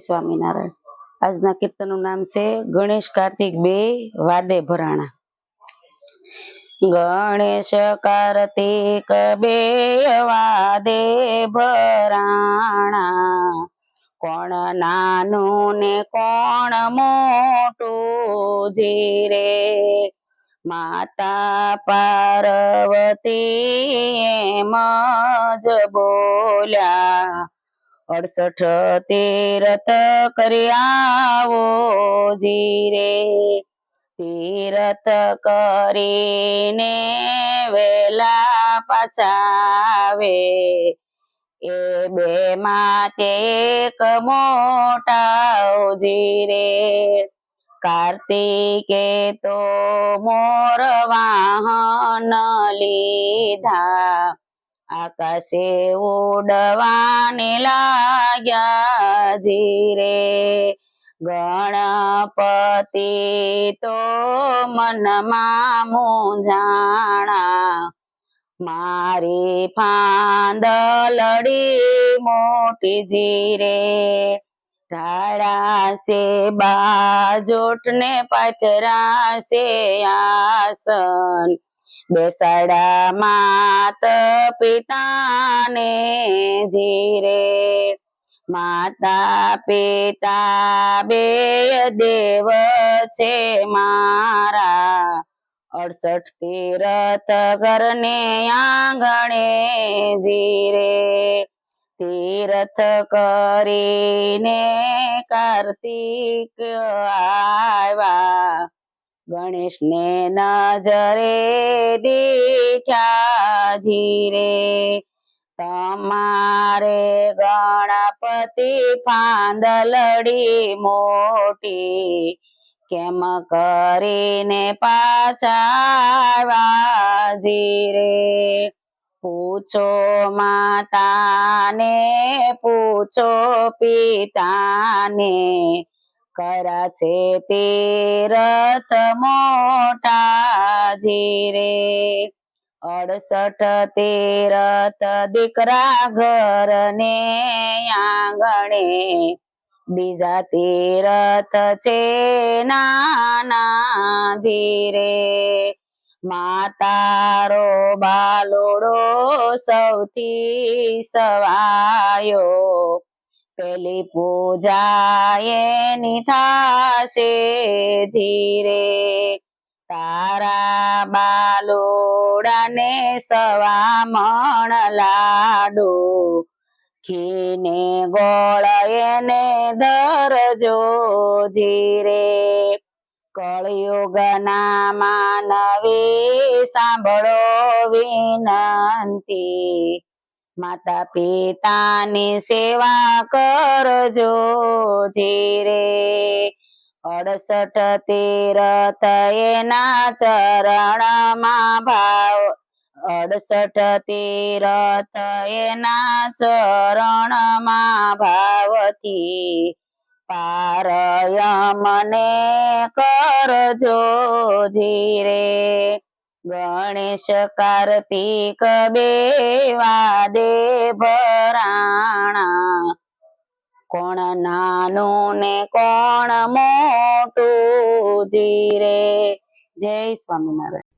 સ્વામિનારાયણ। આજના કીર્તનનું નામ છે ગણેશ કાર્તિક બે વાદે ભરાણા। ગણેશ કાર્તિક બે વાદે ભરાણા, કોણ નાનું ને કોણ મોટું જીરે। માતા પાર્વતી એમ જ બોલ્યા, 68 તીરથ કરી આવો જીરે। તીરથ કરીને વેલા પાછા આવે, એ બે માતે એક મોટા જીરે। કાર્તિકે તો મોર વાહન લીધા, આકાશે ઉડવાને લાગ્યા જીરે। ગણપતિ તો મનમાં મૂંઝાણા, મારી ફાંદલડી મોટી જીરે। ઢાળા છે બાજોટ ને પાથરા છે આસન, બેસાડા માત પિતાને જીરે। માતા પિતા બે દેવ છે મારા, 68 તીરથ ઘરને આંગણે જીરે। તીરથ કરીને કાર્તિક આવ્યા, ગણેશ ને નજરે દીઠા જીરે। તમારે ગણપતિ ફાંદલડી મોટી, કેમ કરીને પાછા આવ્યા જીરે। પૂછો માતાને પૂછો પિતાને, કર્યા છે તીરથ મોટા જીરે। 68 તીરથ દીકરા ઘરને આંગણે, બીજા તીરથ છે નાના જીરે। માતારો બાલોડો સૌથી સવાયો, પેલી પૂજા એની થાશે જીરે। તારા બાલોડાને સવામણ લાડુ, ઘીને ગોળ એને ધરજો જીરે। કળયુગના માનવી સાંભળો વિનંતી, માતા પિતાની સેવા કરજો જીરે। 68 તીરથ એના ચરણમાં ભાવ, 68 તીરથ એના ચરણમાં ભાવથી, પાર યમને કરજો જીરે। ગણેશ કાર્તિક બે વાદે ભરાણા, કોણ નાનું ને કોણ મોટું જીરે। જય સ્વામિનારાયણ।